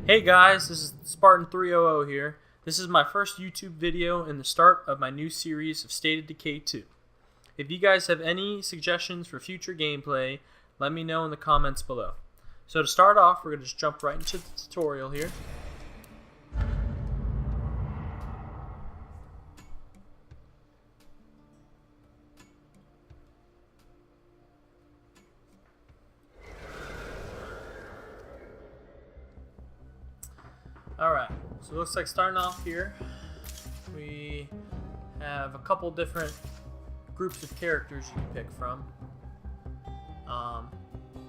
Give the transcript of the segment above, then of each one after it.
Hey guys, this is Spartan 300 here. This is my first YouTube video and the start of my new series of State of Decay 2. If you guys have any suggestions for future gameplay, let me know in the comments below. So to start off, we're going to just jump right into the tutorial here. Alright, so it looks like starting off here, we have a couple different groups of characters you can pick from.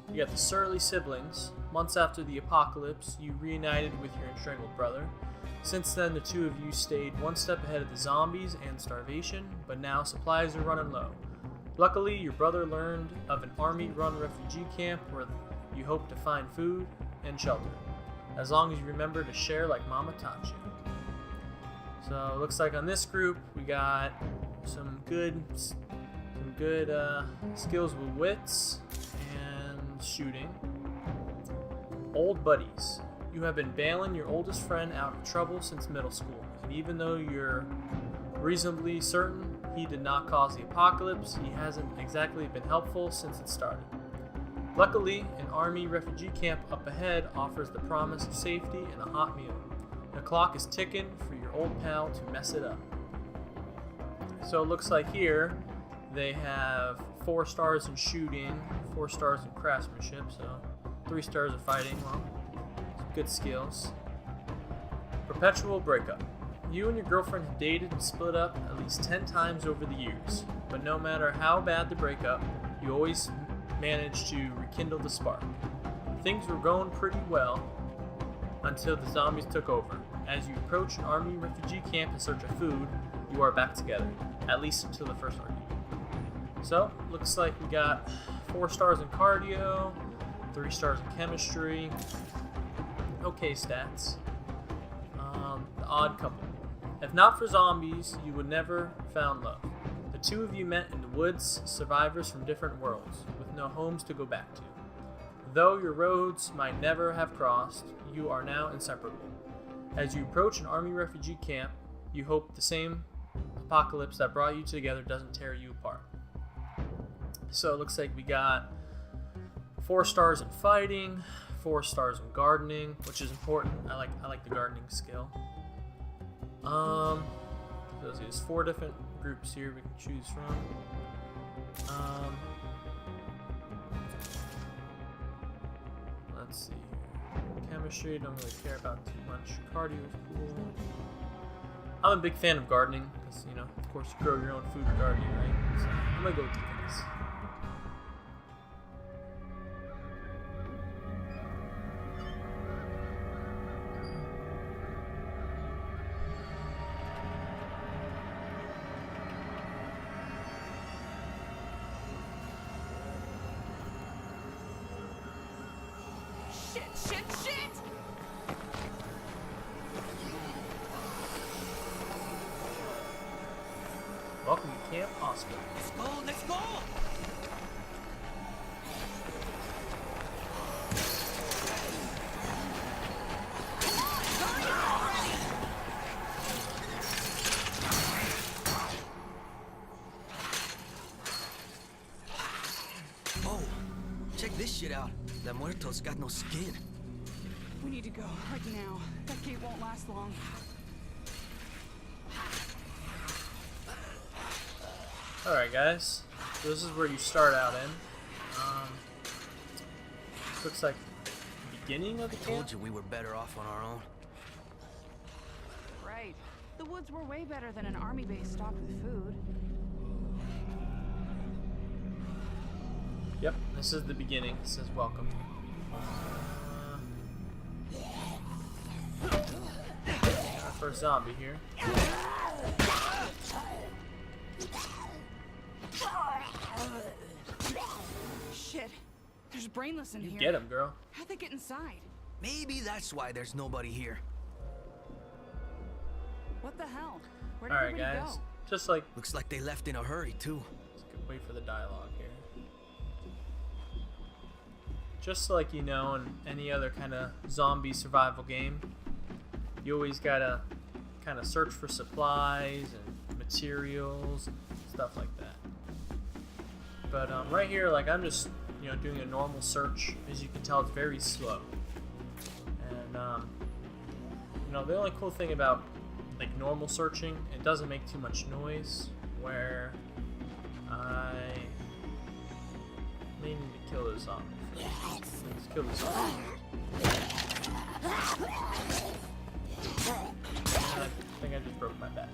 You got the Surly siblings. Months after the apocalypse, you reunited with your estranged brother. Since then, the two of you stayed one step ahead of the zombies and starvation, but now supplies are running low. Luckily, your brother learned of an army-run refugee camp where you hope to find food and shelter, as long as you remember to share like Mama taught you. So it looks like on this group we got some good skills with wits and shooting. Old buddies. You have been bailing your oldest friend out of trouble since middle school, and even though you're reasonably certain he did not cause the apocalypse, he hasn't exactly been helpful since it started. Luckily, an army refugee camp up ahead offers the promise of safety and a hot meal. The clock is ticking for your old pal to mess it up. So it looks like here they have 4 stars in shooting, 4 stars in craftsmanship, so 3 stars of fighting. Well, some good skills. Perpetual breakup. You and your girlfriend have dated and split up at least 10 times over the years, but no matter how bad the breakup, you always managed to rekindle the spark. Things were going pretty well until the zombies took over. As you approach an army refugee camp in search of food, you are back together, at least until the first argument. So, looks like we got 4 stars in cardio, 3 stars in chemistry, okay stats. The odd couple. If not for zombies, you would never found love. The two of you met in the woods, survivors from different worlds, with no homes to go back to. Though your roads might never have crossed, you are now inseparable. As you approach an army refugee camp, you hope the same apocalypse that brought you together doesn't tear you apart. So it looks like we got 4 stars in fighting, 4 stars in gardening, which is important. I like the gardening skill. There's 4 different groups here we can choose from. Let's see here. Chemistry, don't really care about too much. Cardio is cool. I'm a big fan of gardening because, you know, of course, you grow your own food in gardening, right? So I'm gonna go with these. Shit! Welcome to Camp Oscar. Let's go! Oh, check this shit out. The muertos got no skin. We need to go right now. That gate won't last long. Alright guys, so this is where you start out in. Looks like the beginning of the camp. Told you we were better off on our own. Right. The woods were way better than an army base stocked with food. Yep, this is the beginning. It says welcome. Our first zombie here. Shit. There's brainless in here. Get him, girl. How'd they get inside? Maybe that's why there's nobody here. What the hell? Where did Alright everybody guys, go? just like, Looks like they left in a hurry, too. let's wait for the dialogue here. just like you know in any other kind of zombie survival game, you always gotta kind of search for supplies and materials, and stuff like that. But right here, like I'm just doing a normal search. As you can tell, it's very slow. And the only cool thing about like normal searching, it doesn't make too much noise. Where I may need to kill this zombie. Let's kill this zombie. I think I just broke my back.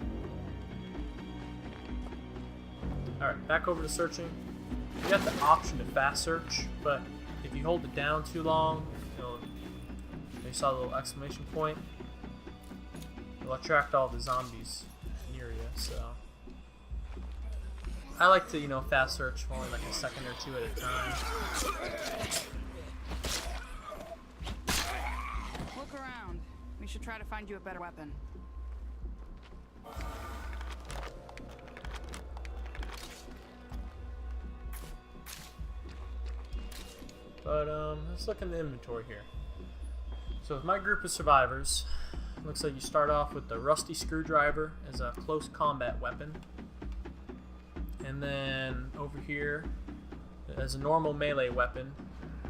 Alright, back over to searching. You got the option to fast search, but if you hold it down too long, you saw the little exclamation point, it'll attract all the zombies near you, so. I like to, fast search for only like a second or two at a time. Look around. We should try to find you a better weapon. But let's look in the inventory here. So with my group of survivors, looks like you start off with the rusty screwdriver as a close combat weapon. And then over here, as a normal melee weapon,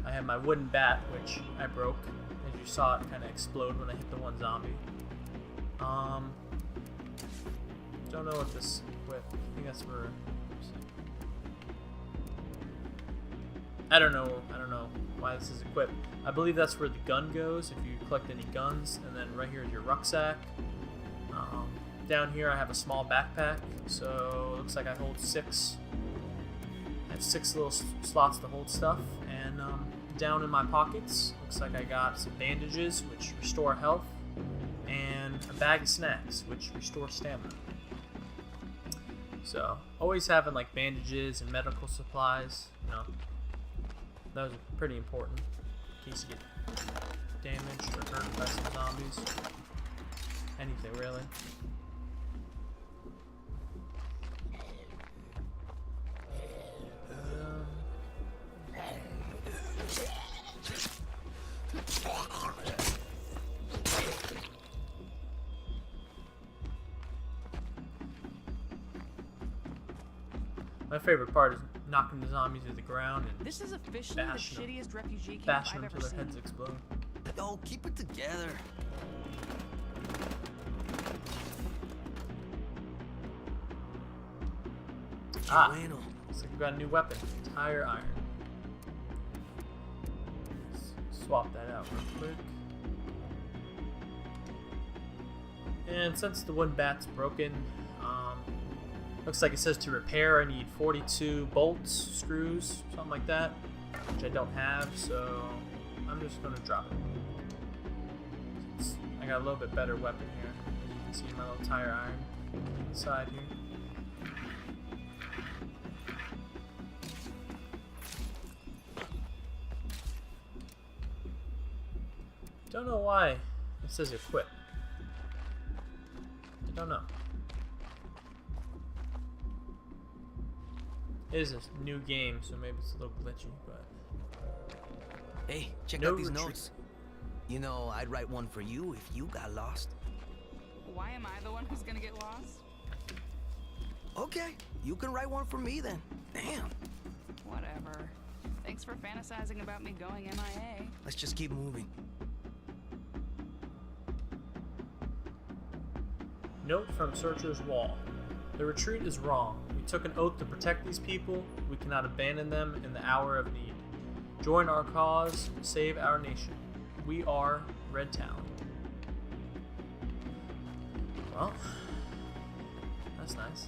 I have my wooden bat, which I broke. As you saw it kind of explode when I hit the one zombie. Don't know what this with. I think that's for. I don't know why this is equipped. I believe that's where the gun goes if you collect any guns. And then right here is your rucksack. Down here I have a small backpack, so it looks like I hold 6. I have 6 little slots to hold stuff. And down in my pockets, looks like I got some bandages, which restore health, and a bag of snacks, which restore stamina. So always having like bandages and medical supplies, those are pretty important in case you get damaged or hurt by some zombies. Anything really. My favorite part is knocking the zombies to the ground and This is officially the shittiest refugee camp bashing I've them ever till their seen. heads explode. Yo, keep it together. Ah, Bueno. looks like we've got a new weapon. Tire iron. Let's swap that out real quick. And since the wooden bat's broken, looks like it says to repair I need 42 bolts, screws, something like that, which I don't have, so I'm just going to drop it. I got a little bit better weapon here. As you can see my little tire iron inside here. Don't know why it says equip. I don't know. It is a new game, so maybe it's a little glitchy, but... Hey, check No out these retreat. notes. I'd write one for you if you got lost. Why am I the one who's gonna get lost? Okay, you can write one for me then. Damn. Whatever. Thanks for fantasizing about me going MIA. Let's just keep moving. Note from Searcher's Wall. The retreat is wrong. We took an oath to protect these people. We cannot abandon them in the hour of need. Join our cause. Save our nation. We are Red Town. Well, that's nice.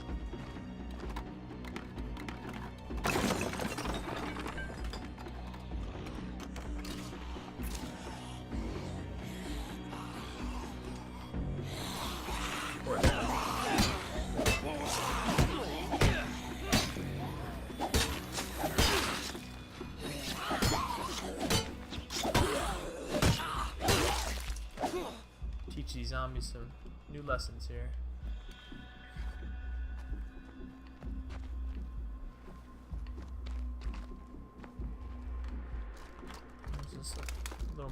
Teach these zombies some new lessons here.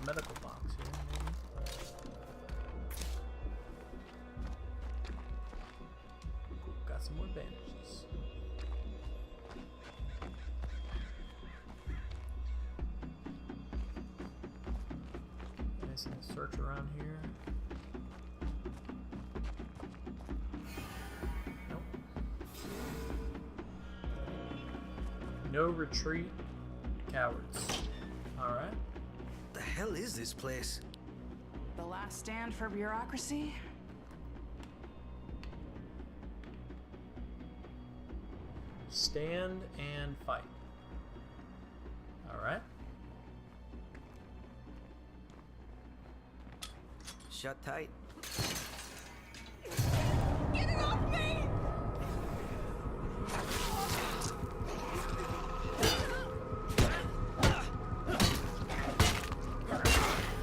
medical box here, maybe. Got some more bandages. Nice and search around here. Nope. No retreat, cowards. Alright. The hell is this place? The last stand for bureaucracy? Stand and fight. Alright. Shut tight. Get it off me!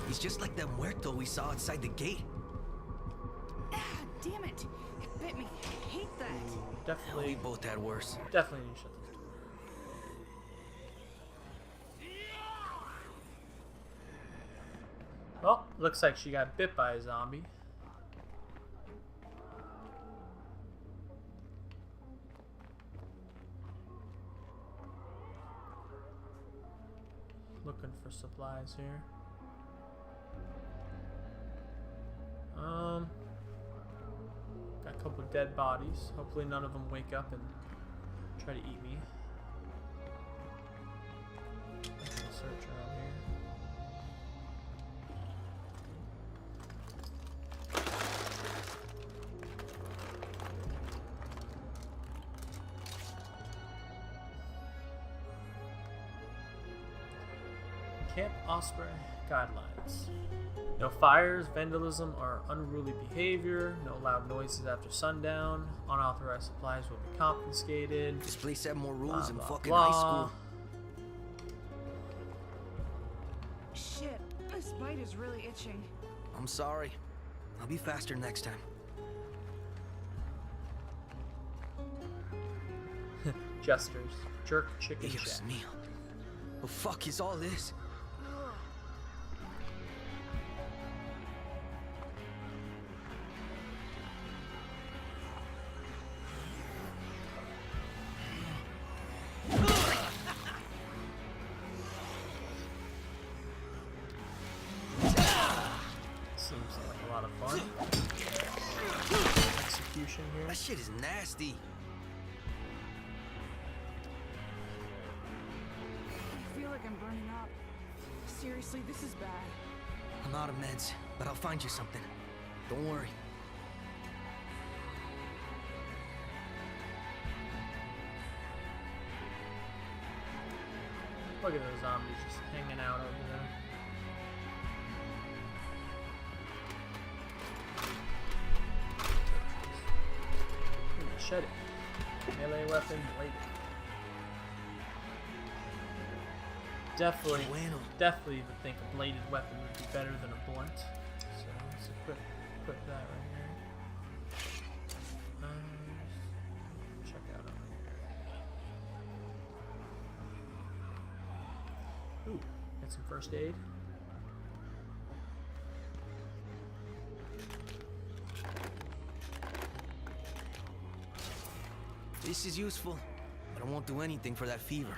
He's just like that muerto we saw outside the gate. Ah, damn it! It bit me. I hate that. We Definitely, both had worse. definitely need to shut this door. Well, looks like she got bit by a zombie. Looking for supplies here. Got a couple dead bodies. Hopefully none of them wake up and try to eat me. Search around here. Camp Osprey guidelines. No fires, vandalism, or unruly behavior. No loud noises after sundown. Unauthorized supplies will be confiscated. This place had more rules than Blah, fucking blah, high blah. school. Shit, this bite is really itching. I'm sorry. I'll be faster next time. Jesters. Jerk chicken Dios shack. mío. The fuck is all this? Seems like a lot of fun. Execution here. That shit is nasty. I feel like I'm burning up. Seriously, this is bad. I'm out of meds, but I'll find you something. Don't worry. Look at those zombies just hanging out over there. Machete. Melee weapon, bladed. Definitely, Bueno. definitely would think a bladed weapon would be better than a blunt. So let's equip that right here. Check out over here. Ooh, get some first aid. This is useful, but I won't do anything for that fever.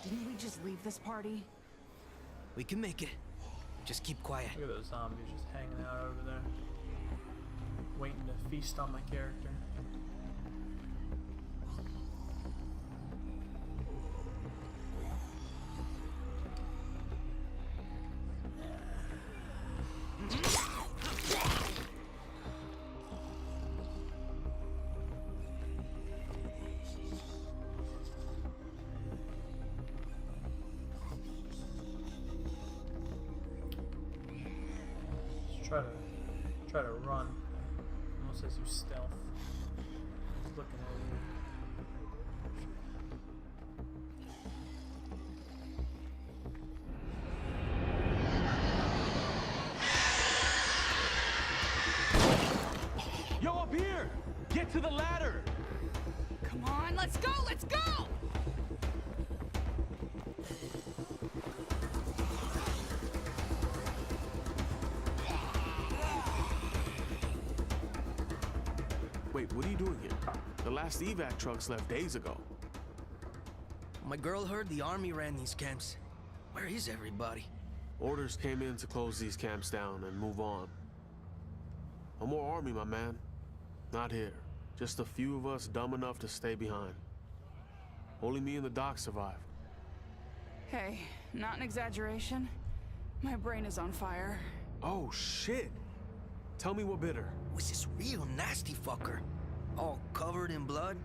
Didn't we just leave this party? We can make it. Just keep quiet. Look at those zombies just hanging out over there. Waiting to feast on my character. Try to run. Almost says you stealth. Just looking over you. get to the ladder! Come on, let's go, let's go! Wait, what are you doing here? The last evac trucks left days ago. My girl heard the army ran these camps. Where is everybody? Orders came in to close these camps down and move on. No more army, my man. Not here. Just a few of us dumb enough to stay behind. Only me and the doc survived. Hey, not an exaggeration. My brain is on fire. Oh, shit! Tell me what bit her. Was this real nasty fucker? All covered in blood?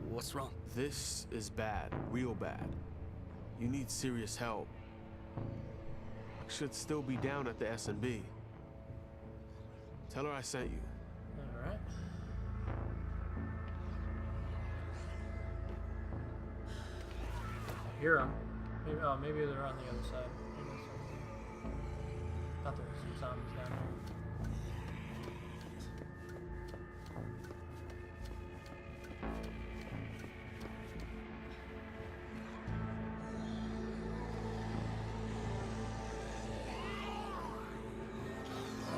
What's wrong? This is bad. Real bad. You need serious help. I should still be down at the S&B. Tell her I sent you. Alright. I hear them. Maybe, oh, maybe they're on the other side. Maybe this one. Thought there was some zombies down there.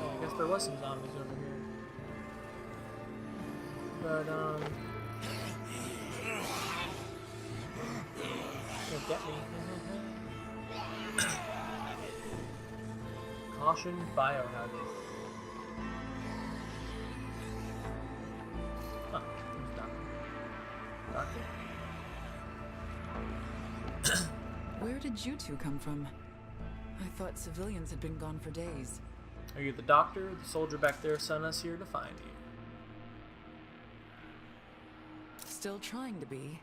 I guess there was some zombies over here. But, can't get me. Caution biohazard. Huh, who's Doctor? Where did you two come from? I thought civilians had been gone for days. Are you the doctor? The soldier back there sent us here to find you. Still trying to be.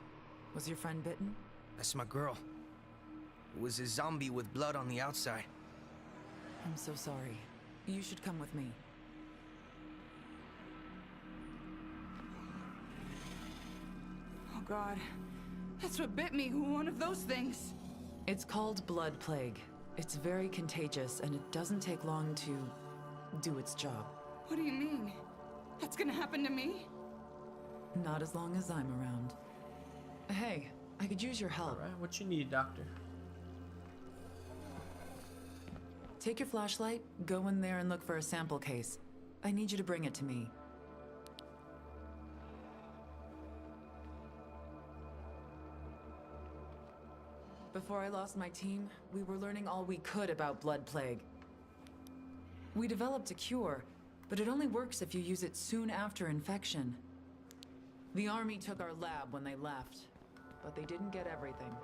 Was your friend bitten? That's my girl. It was a zombie with blood on the outside. I'm so sorry. You should come with me. Oh God, that's what bit me, one of those things. It's called blood plague. It's very contagious, and it doesn't take long to do its job. What do you mean? That's gonna happen to me? Not as long as I'm around. Hey, I could use your help. Alright, what you need, doctor? Take your flashlight, go in there and look for a sample case. I need you to bring it to me. Before I lost my team, we were learning all we could about blood plague. We developed a cure, but it only works if you use it soon after infection. The army took our lab when they left, but they didn't get everything.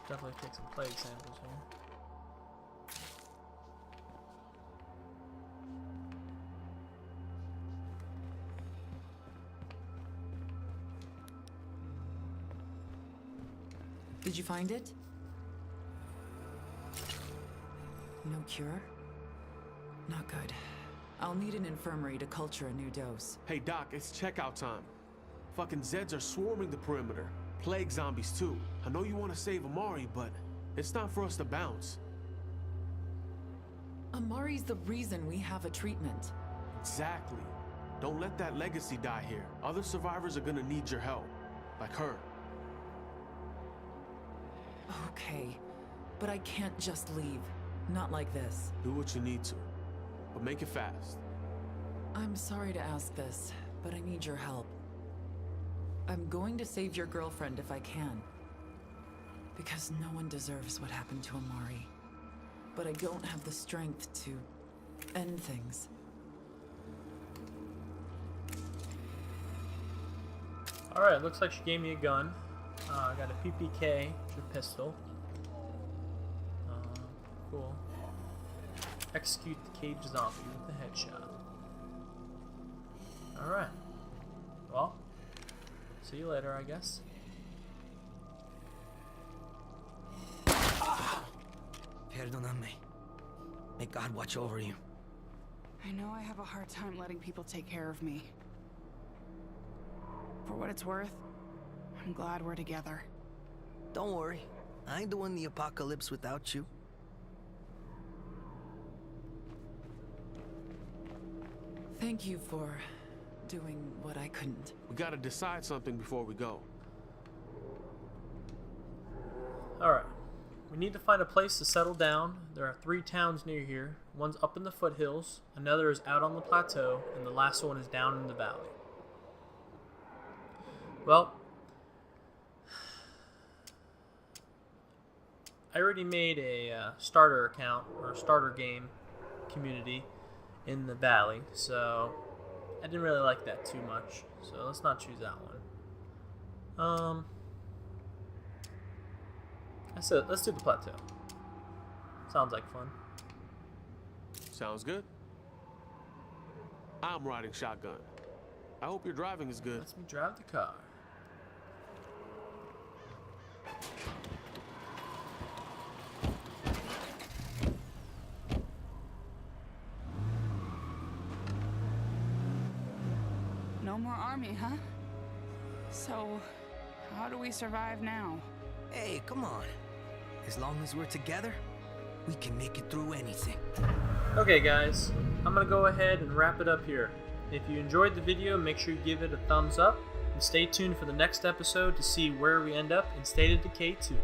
Definitely take some plague samples here. Did you find it? No cure? Not good. I'll need an infirmary to culture a new dose. Hey, Doc, it's checkout time. Fucking Zeds are swarming the perimeter. Plague zombies, too. I know you want to save Amari, but it's time for us to bounce. Amari's the reason we have a treatment. Exactly. Don't let that legacy die here. Other survivors are gonna need your help. Like her. Okay, but I can't just leave. Not like this. Do what you need to. But make it fast. I'm sorry to ask this, but I need your help. I'm going to save your girlfriend if I can. Because no one deserves what happened to Amari. But I don't have the strength to end things. Alright, looks like she gave me a gun. I got a PPK, which is a pistol. Cool. Execute the cage zombie with a headshot. Alright. Well, see you later, I guess. Perdóname. May God watch over you. I know I have a hard time letting people take care of me. For what it's worth, I'm glad we're together. Don't worry. I ain't doing the apocalypse without you. Thank you for doing what I couldn't. We gotta decide something before we go. Alright. We need to find a place to settle down. There are 3 towns near here. One's up in the foothills, another is out on the plateau, and the last one is down in the valley. Well, I already made a starter account, or starter game community in the valley, so I didn't really like that too much. So let's not choose that one. Let's do the plateau. Sounds like fun. Sounds good. I'm riding shotgun. I hope your driving is good. Let's me drive the car. No more army, huh? So, how do we survive now? Hey, come on. As long as we're together, we can make it through anything. Okay guys, I'm going to go ahead and wrap it up here. If you enjoyed the video, make sure you give it a thumbs up, and stay tuned for the next episode to see where we end up in State of Decay 2.